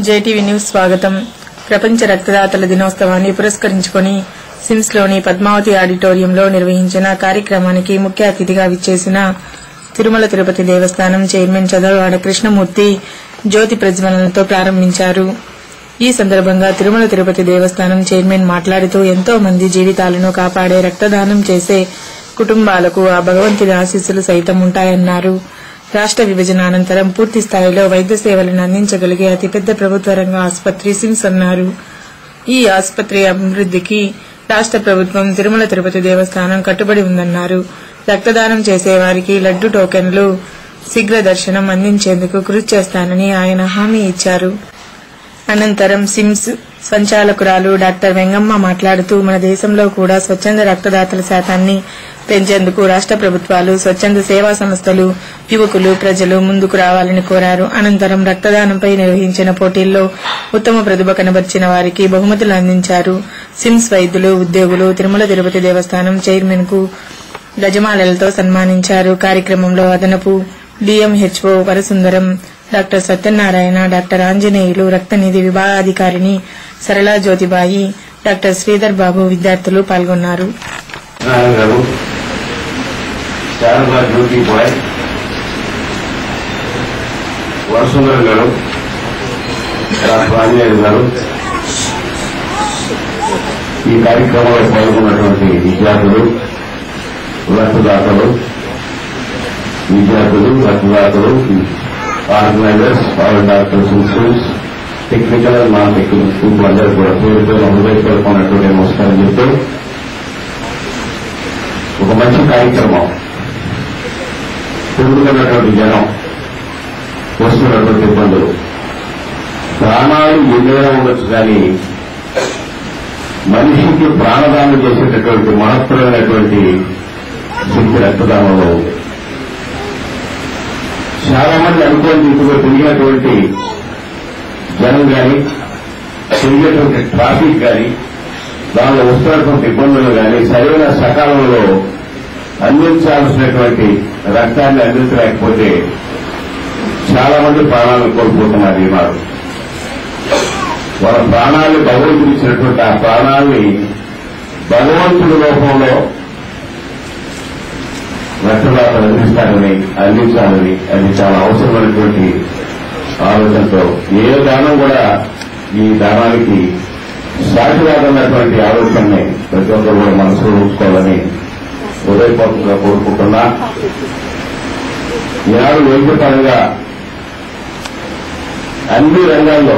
JTV news స్వాగతం. ప్రపంచ రక్తదాతల దినోత్సవాన్ని పురస్కరించుకుని సిమ్స్ లోని పద్మావతి ఆడిటోరియంలో నిర్వహించిన కార్యక్రమానికి ముఖ్య అతిథిగా విచ్చేసిన తిరుమల తిరుపతి దేవస్థానం చైర్మన్ చదలవాడ కృష్ణమూర్తి జ్యోతి ప్రజ్వలనతో ప్రారంభించారు. ఈ సందర్భంగా తిరుమల తిరుపతి దేవస్థానం చైర్మన్ మాట్లాడుతూ ఎంతో మంది జీవితాలను కాపాడే రక్తదానం చేసే కుటుంబాలకు ఆ భగవంతుడి ఆశీస్సులు సైతం ఉంటాయన్నారు. రాష్ట విభజన అనంతరం పూర్తి స్థాయిలో వైద్య సేవలను అందించగలిగే అతిపెద్ద ప్రభుత్వ రంగ ఆసుపత్రి సిమ్స్ అన్నారు. ఈ ఆసుపత్రి అభివృద్దికి రాష్ట ప్రభుత్వం తిరుమల తిరుపతి దేవస్థానం కట్టుబడి ఉందన్నారు. రక్తదానం చేసేవారికి లడ్డు టోకెన్లు శీఘ్ర దర్శనం అందించేందుకు కృషి చేస్తానని ఆయన హామీ ఇచ్చారు. అనంతరం సిమ్స్ సంచాలకురాలు డాక్టర్ వెంగమ్మ మాట్లాడుతూ మన దేశంలో కూడా స్వచ్ఛంద రక్తదాతల శాతాన్ని పెంచేందుకు రాష్ట ప్రభుత్వాలు, స్వచ్ఛంద సేవా సంస్థలు, యువకులు, ప్రజలు ముందుకు రావాలని కోరారు. అనంతరం రక్తదానంపై నిర్వహించిన పోటీల్లో ఉత్తమ ప్రతిభ కనబర్చిన వారికి బహుమతులు అందించారు. సిమ్స్ వైద్యులు, ఉద్యోగులు తిరుమల తిరుపతి దేవస్థానం చైర్మన్ కు గజమాలలతో సన్మానించారు. కార్యక్రమంలో అదనపు DMHO Varasundaram, doctor Satyanarayana, doctor Anjaneyulu, రక్తనిధి విభాగాధికారిని సరళా జ్యోతిబాయి, డాక్టర్ శ్రీధర్ బాబు విద్యార్థులు పాల్గొన్నారు. వరసుందరం గారు, డాక్టర్ ఆంజనేయులు గారు, ఈ కార్యక్రమంలో పాల్గొన్నటువంటి విద్యార్థులు, రక్తదాతలు, organisers, all doctors and students, technical and non technical people అందరూ కూడా పేరుతో హృదయపూర్వకమైనటువంటి నమస్కారం చెప్తూ, ఒక మంచి కార్యక్రమం, పెరుగుతున్నటువంటి జనం, వస్తున్నటువంటి ఇబ్బందులు, ప్రాణాలు ఎన్నైనా ఉండొచ్చు కానీ మనిషికి ప్రాణదానం చేసేటటువంటి మహత్తరమైనటువంటి శక్తి రక్తదానంలో ఉంది. చాలా మంది అనుకోని రీతిలో తిరిగినటువంటి జనం కానీ, తిరిగేటువంటి ట్రాఫిక్ కానీ, దానిలో వస్తున్నటువంటి ఇబ్బందులు కానీ సరైన సకాలంలో అందించాల్సినటువంటి రక్తాన్ని అందించలేకపోతే చాలా మంది ప్రాణాలను కోల్పోతున్నారు. ఈనాడు వాళ్ళ ప్రాణాన్ని భగవంతుడు ఇచ్చినటువంటి ఆ ప్రాణాన్ని భగవంతుడి రూపంలో రక్తదాతలు అందించాలని అది చాలా అవసరమైనటువంటి ఆలోచనతో ఏ దానం కూడా ఈ దానానికి సాటిరాదన్నటువంటి ఆలోచనని ప్రతి ఒక్కరు కూడా మనసులో ఉంచుకోవాలని హృదయపూర్వకంగా కోరుకుంటున్నా. ఈనాడు వైద్యపరంగా అన్ని రంగాల్లో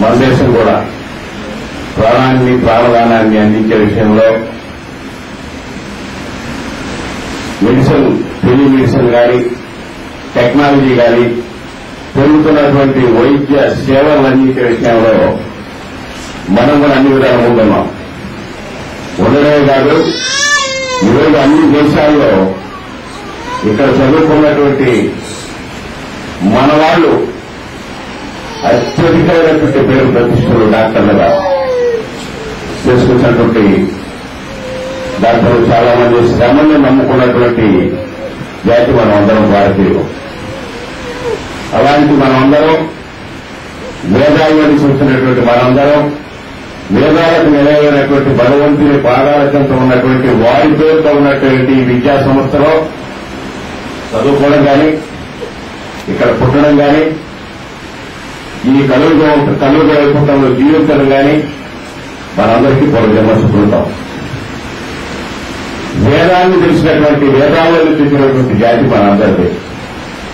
మన దేశం కూడా ప్రాణదానాన్ని అందించే విషయంలో మెడిసిన్, టెలిమెడిసిన్ కానీ, టెక్నాలజీ కానీ, పెరుగుతున్నటువంటి వైద్య సేవలు అందించే విషయంలో మనం కూడా అన్ని విధాలు ఉంటున్నాం. ఉండడమే కాదు, ఈరోజు అన్ని దేశాల్లో ఇక్కడ చదువుకున్నటువంటి మన వాళ్ళు అత్యధికమైనటువంటి పేరు ప్రతిష్టలు డాక్టర్లుగా చేసుకున్నటువంటి డాక్టర్లు చాలా మంది శ్రమని నమ్ముకున్నటువంటి జాతి మనం అందరం భారతీయులు. అలాంటి మనమందరం వేదాలను చూస్తున్నటువంటి మనందరం వేదాలకు నిలయమైనటువంటి భగవంతుని పాదాల చెంత ఉన్నటువంటి వారి పేరుతో ఉన్నటువంటి విద్యా సంస్థలో చదువుకోవడం కానీ, ఇక్కడ పుట్టడం కానీ, ఈ కలుగులో జీవించడం కానీ మనందరికీ పూర్వజన్మ సుకృతం. వేదాన్ని తెలిసినటువంటి, వేదాలను తెలిసినటువంటి జాతి మనందరిది.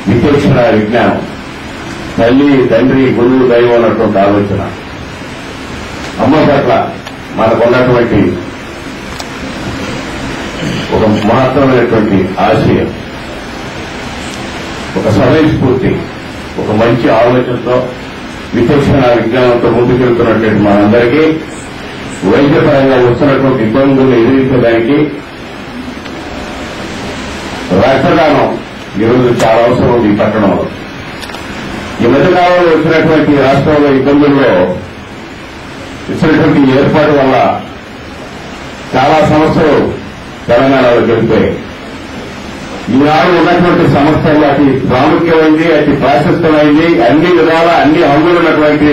విచక్షణ, విజ్ఞానం, తల్లి, తండ్రి, గురువు, దైవం అన్నటువంటి ఆలోచన, అమ్మ పట్ల మనకున్నటువంటి ఒక మహత్తరమైనటువంటి ఆశయం, ఒక సమయస్ఫూర్తి, ఒక మంచి ఆలోచనతో, విచక్షణ, విజ్ఞానంతో ముందుకెళ్తున్నటువంటి మనందరికీ వైద్యపరంగా వస్తున్నటువంటి ఇబ్బందులను ఎదిరించడానికి రక్తదానం ఈరోజు చాలా అవసరం ఉంది. ఈ పట్టణంలో ఈ మధ్యకాలంలో వచ్చినటువంటి రాష్ట్రంలో ఇబ్బందుల్లో ఇచ్చినటువంటి ఏర్పాటు వల్ల చాలా సమస్యలు తెలంగాణలో గెలిపాయి. ఈనాడు ఉన్నటువంటి సంస్థలు అతి ప్రాముఖ్యమైంది, అతి ప్రాశస్తమైంది, అన్ని విధాల అన్ని హంగులు ఉన్నటువంటి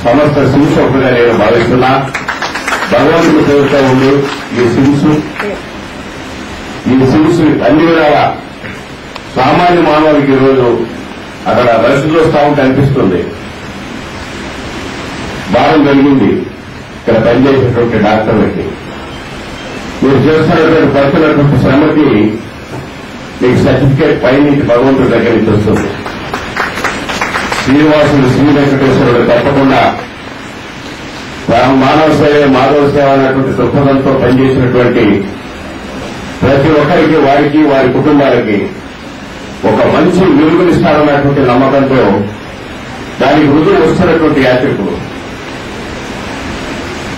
సంస్థ సిమ్స్ ఒకటిగా నేను భావిస్తున్నా. భగవంతుడి పేరుతో ఉంది ఈ సిమ్స్ అన్ని విధాల సామాన్య మానవులకి ఈరోజు అక్కడ రసీదు వస్తా ఉంటే అనిపిస్తుంది. భారం కలిగింది ఇక్కడ పనిచేసేటువంటి డాక్టర్లకి. మీరు చేస్తున్నటువంటి పడుతున్నటువంటి శ్రమకి మీకు సర్టిఫికేట్ పైనుంచి భగవంతుడి దగ్గర నుంచి వస్తుంది. శ్రీనివాసుడు శ్రీ వెంకటేశ్వరుడు తప్పకుండా మానవ సేవ మాధవ సేవ అన్నటువంటి దృక్పథంతో పనిచేసినటువంటి ప్రతి ఒక్కరికి, వారికి, వారి కుటుంబాలకి ఒక మంచి వెలుగునిస్తారన్నటువంటి నమ్మకంతో దానికి రుజువు వస్తున్నటువంటి యాత్రికులు.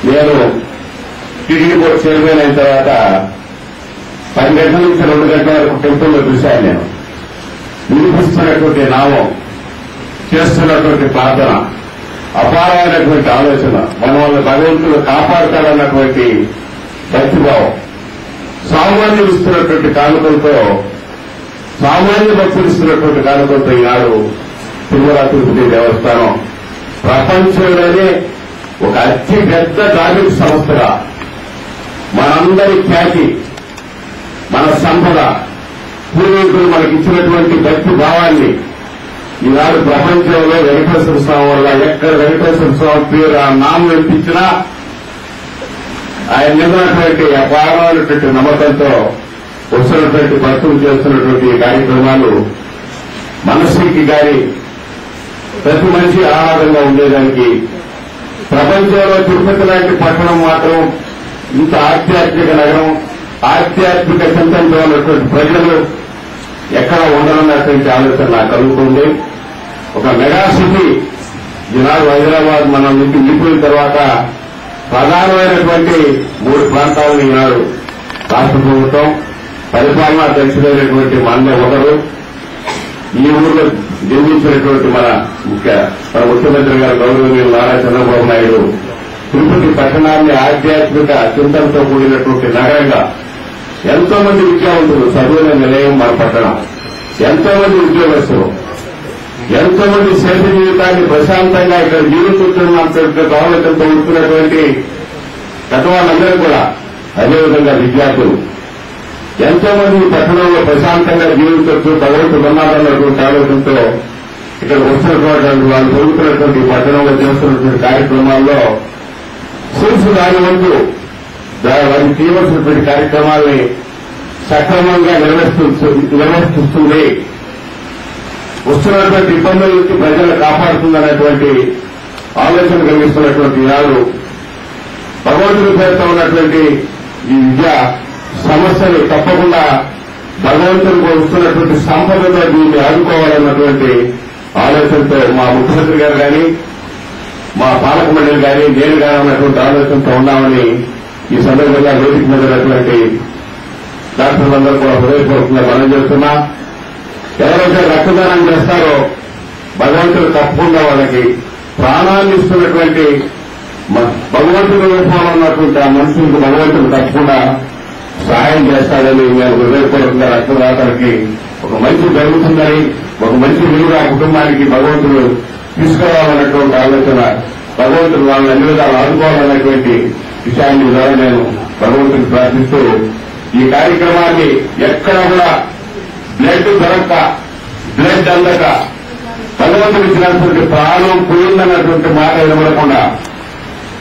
నేను టీడీ బోర్డు చైర్మన్ అయిన తర్వాత 10 గంటల నుంచి 2 గంటల వరకు టెంపుల్లో చూశాను. నేను వినిపిస్తున్నటువంటి నామం, చేస్తున్నటువంటి ప్రార్థన, అపారమైనటువంటి ఆలోచన, మన వల్ల భగవంతుడు కాపాడుతాడన్నటువంటి భక్తిభావం, సామాన్యులు ఇస్తున్నటువంటి కానుకలతో, సామాన్య భక్తులు ఇస్తున్నటువంటి కానుకలతో ఈనాడు తిరుమల తిరుపతి దేవస్థానం ప్రపంచంలోనే ఒక అతి పెద్ద ధార్మిక సంస్థగా మనందరి ఖ్యాతి, మన సంపద, పూర్వీకులు మనకిచ్చినటువంటి భక్తి భావాన్ని ఈనాడు ప్రపంచంలో వెంకటేశ్వర స్వామి వల్ల ఎక్కడ వెంకటేశ్వర స్వామి పేరు ఆ నామం వినిపించినా ఆయన నిజమైనటువంటి అపారమైనటువంటి నమ్మకంతో వస్తున్నటువంటి భక్తులు చేస్తున్నటువంటి కార్యక్రమాలు మనసుకి గాని ప్రతి మనిషి ఆహ్లాదంగా ఉండేదానికి ప్రపంచంలో తిరుపతి లాంటి పట్టణం మాత్రం ఇంత ఆధ్యాత్మిక నగరం, ఆధ్యాత్మిక చింతనతో ఉన్నటువంటి ప్రజలు ఎక్కడ ఉండనున్నటువంటి ఆలోచన నాకు కలుగుతుంది. ఒక మెగా సిటీ ఈనాడు హైదరాబాద్ మనం నుంచి విడిపోయిన తర్వాత ప్రధానమైనటువంటి 3 ప్రాంతాలను ఈనాడు రాష్ట్ర ప్రభుత్వం పరిపాలనా అధ్యక్షుడైనటువంటి మన ఒకరు, ఈ ఊరిలో జన్మించినటువంటి మన ముఖ్యమంత్రి గారు గౌరవనీయులు నారా చంద్రబాబు నాయుడు తిరుపతి పట్టణాన్ని ఆధ్యాత్మిక చింతనతో కూడినటువంటి నగరంగా, ఎంతో మంది విద్యావంతులు చదువుల నిలయం మన పట్టణం, ఎంతో మంది ఉద్యోగస్తులు, ఎంతో మంది శేష జీవితాన్ని ప్రశాంతంగా ఇక్కడ జీవిస్తున్నటువంటి ఆలోచనతో ఉంటున్నటువంటి పెద్దవాళ్ళందరూ కూడా, అదేవిధంగా విద్యార్థులు ఎంతో మంది పట్టణంలో ప్రశాంతంగా జీవించవచ్చు, భగవంతుడు ఉన్నారన్నటువంటి ఆలోచనతో ఇక్కడ వస్తున్నటువంటి వాళ్ళు జరుగుతున్నటువంటి పట్టణంలో చేస్తున్నటువంటి కార్యక్రమాల్లో సిమ్స్ దాని వంతు వారికి చేయవలసినటువంటి కార్యక్రమాల్ని సక్రమంగా నిర్వహిస్తుంది, వస్తున్నటువంటి ఇబ్బందుల నుంచి ప్రజలను కాపాడుతుందనేటువంటి ఆలోచన కలిగిస్తున్నటువంటి నాడు భగవంతుడి పేరుతో ఉన్నటువంటి ఈ విద్యా సమస్యలు తప్పకుండా భగవంతుడికి వస్తున్నటువంటి సంపదతో దీన్ని ఆదుకోవాలన్నటువంటి ఆలోచనతో మా ముఖ్యమంత్రి గారు కానీ, మా పాలక మండలి కానీ, నేను కానీ ఉన్నటువంటి ఆలోచనతో ఉన్నామని ఈ సందర్భంగా వేదిక మీద ఉన్నటువంటి డాక్టర్లందరూ కూడా హృదయపూర్వకంగా మనం చేస్తున్నా. ఎవరైతే రక్తదానం చేస్తారో భగవంతుడు తప్పకుండా వాళ్ళకి ప్రాణాన్ని ఇస్తున్నటువంటి భగవంతుడి రూపంలో ఉన్నటువంటి ఆ మనుషులకు భగవంతుడు తప్పకుండా సహాయం చేస్తాడని మేము హృదయపూర్వకంగా రక్తదాతలకి ఒక మంచి జరుగుతుందని, ఒక మంచి విలువ ఆ కుటుంబానికి భగవంతుడు తీసుకురావాలన్నటువంటి ఆలోచన, భగవంతుడు వాళ్ళని అన్ని విధాలు ఆదుకోవాలన్నటువంటి విషయాన్ని ద్వారా నేను భగవంతుని ప్రార్థిస్తూ ఈ కార్యక్రమాన్ని ఎక్కడ కూడా బ్లడ్ దొరక్క, బ్లడ్ అందక, భగవంతుడు ఇచ్చినటువంటి ప్రాణం పోయిందన్నటువంటి మాట వినబడకుండా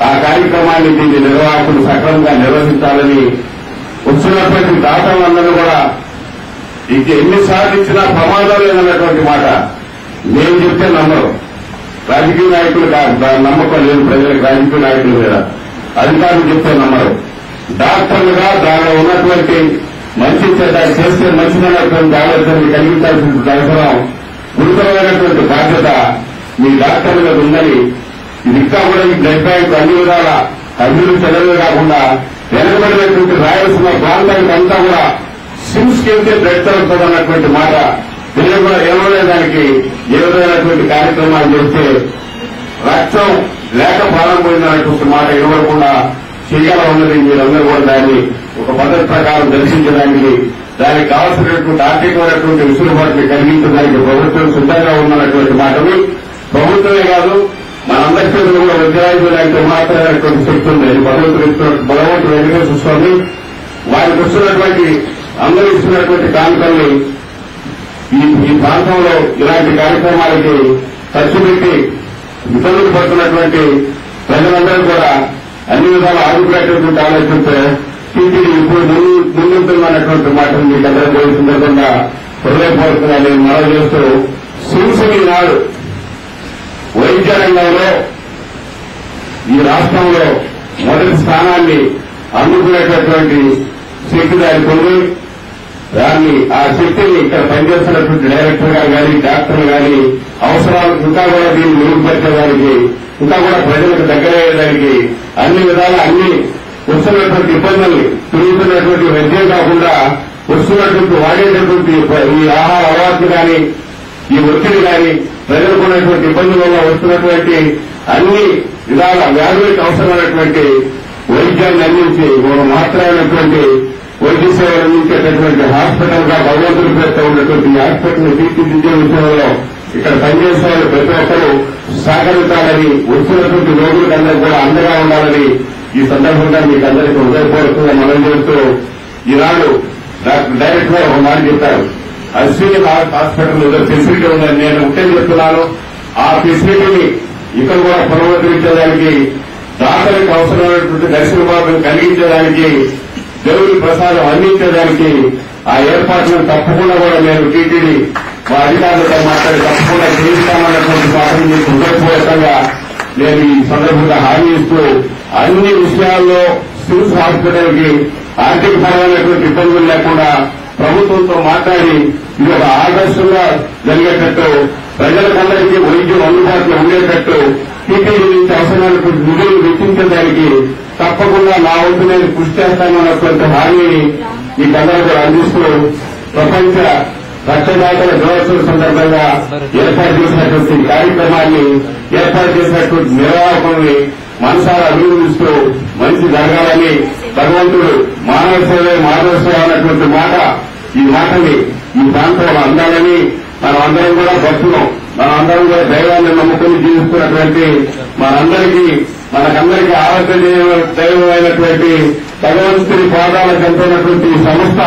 ఆ కార్యక్రమాన్ని దీన్ని నిర్వాహకులు సక్రమంగా నిర్వహించాలని వచ్చినటువంటి దాతలందరూ కూడా ఇక ఎన్నిసార్లు ఇచ్చినా ప్రమాదం లేదన్నటువంటి మాట నేను చెప్తే నమ్మరు. రాజకీయ నాయకులు నమ్మకం లేదు ప్రజలకు, రాజకీయ నాయకుల మీద అధికారులు చెప్తే నమ్మరు. డాక్టర్లుగా దానిలో ఉన్నటువంటి మంచి చేస్తే మంచిదన్నటువంటి ఆలోచనలు కలిగించాల్సిన అవసరం, గురుతరమైనటువంటి బాధ్యత మీ డాక్టర్ల మీద ఉందని, ఇది ఇంకా కూడా ఈ బ్లడ్ బ్యాంక్ అన్ని విధాల అభివృద్ధి చెందడమే కాకుండా వెనుకబడినటువంటి రాయలసీమ ప్రాంతానికి అంతా కూడా సిమ్స్ కి వెళ్తే బ్లడ్ తగ్గుతుందన్నటువంటి మాట ఏమనే దానికి ఏ విధమైనటువంటి కార్యక్రమాలు చేస్తే రక్తం లేక ప్రాణం పోయిందన్నటువంటి మాట ఇవ్వకుండా చేయాలన్నది మీరందరూ కూడా దాన్ని ఒక పద్ధతి ప్రకారం దర్శించడానికి దానికి కావాల్సినటువంటి ఆర్థికమైనటువంటి వెసులుబాటుని కలిగించడానికి ప్రభుత్వం సిద్ధంగా ఉందన్నటువంటి మాటలు ప్రభుత్వమే కాదు మనందరి చేతులు కూడా వజ్రాయుధులంటే మాత్రమైనటువంటి శక్తి ఉంది. భగవంతుడు వెంకటేశ్వర స్వామి వారికి వస్తున్నటువంటి అందరూ ఇస్తున్నటువంటి కానుకల్ని ఈ ప్రాంతంలో ఇలాంటి కార్యక్రమాలకి ఖర్చు పెట్టి ఇబ్బందులు పడుతున్నటువంటి ప్రజలందరూ కూడా అన్ని విధాలు ఆదుకునేటటువంటి ఆలోచనతో టీటీడీ ఇప్పుడు ముందుంటున్నటువంటి మాటలు మీకు అందరూ పోయిన సందర్భంగా హృదయపూర్వకంగా నేను మనవి చేస్తూ సిమ్స్ని నాడు వైద్య రంగంలో ఈ రాష్ట్రంలో మొదటి స్థానాన్ని అందుకునేటటువంటి శక్తి దానికి ఉంది. దాన్ని ఆ శక్తిని ఇక్కడ పనిచేస్తున్నటువంటి డైరెక్టర్ గారు కానీ డాక్టర్లు కానీ అవసరాలకు ఇంకా కూడా దీన్ని మెరుగుపరిచేదానికి ఇంకా కూడా ప్రజలకు దగ్గరయ్యేదానికి అన్ని విధాల అన్ని వస్తున్నటువంటి ఇబ్బందుల్ని తిరుగుతున్నటువంటి వైద్యం కాకుండా వస్తున్నటువంటి వాడేటటువంటి ఈ ఆహార అలవాట్లు కానీ ఈ ఒత్తిడి కానీ ప్రజలకు ఉన్నటువంటి ఇబ్బందుల వల్ల వస్తున్నటువంటి అన్ని విధాల వ్యాధులకు అవసరమైనటువంటి వైద్యాన్ని అందించి ఒక మాత్రమైనటువంటి వైద్య సేవలు అందించేటటువంటి హాస్పిటల్ గా భగవంతుడి పేరుతో ఉన్నటువంటి హాస్పిటల్ తీర్చిదిద్దే విషయంలో ఇక్కడ పనిచేసే వాళ్ళు ప్రతి ఒక్కరూ సహకరించాలని వస్తున్నటువంటి రోగులకందరూ కూడా అండగా ఉండాలని ఈ సందర్భంగా మీకు అందరికీ హృదయపూర్వకంగా మనం చేస్తూ ఈనాడు డాక్టర్ డైరెక్టర్ గారు ఒక మాట చెప్పారు. అశ్విని హాస్పిటల్ ఏదో ఫెసిలిటీ ఉందని నేను ఉంటే చెప్తున్నాను. ఆ ఫెసిలిటీని ఇక్కడ కూడా పునరుద్ధరించడానికి డాక్టర్కి అవసరమైనటువంటి దర్శన భాగం కలిగించడానికి దేవుడి ప్రసాదం అందించడానికి ఆ ఏర్పాట్లను తప్పకుండా కూడా నేను టీటీడీ మా అధికారులతో మాట్లాడి తప్పకుండా చేయిస్తామన్నటువంటి మాటలు మీకు హృదయపూర్వకంగా నేను ఈ సందర్భంగా హామీ ఇస్తూ అన్ని విషయాల్లో సిమ్స్ హాస్పిటల్ కి ఆర్థిక పరమైనటువంటి ఇబ్బందులు లేకుండా ప్రభుత్వంతో మాట్లాడి ఇది ఒక ఆదర్శంగా జరిగేటట్టు ప్రజలకందరికీ వైద్యం అందుబాటులో ఉండేటట్టు టీటీడీ నుంచి అవసరమైనటువంటి నిధులు వెచ్చించడానికి తప్పకుండా నా వంతు నేను కృషి చేస్తానన్నటువంటి హామీని మీకందరూ కూడా అందిస్తూ ప్రపంచ రక్తదాతల దినోత్సవం సందర్భంగా ఏర్పాటు చేసినటువంటి కార్యక్రమాన్ని ఏర్పాటు చేసినటువంటి నిర్వాహకుల్ని మనసారా అభినందిస్తూ మంచి జరగాలని భగవంతుడు మానవ సేవే మాధవ సేవ అన్నటువంటి మాట ఈ మాటని ఈ ప్రాంతంలో అందాలని మనం అందరం కూడా భక్తులం మనందరం కూడా దైవాన్ని నమ్ముకుని జీవిస్తున్నటువంటి మనకందరికీ ఆరాధ్య దైవమైనటువంటి భగవంతుని పాదాలకు ఎంతున్నటువంటి సంస్థ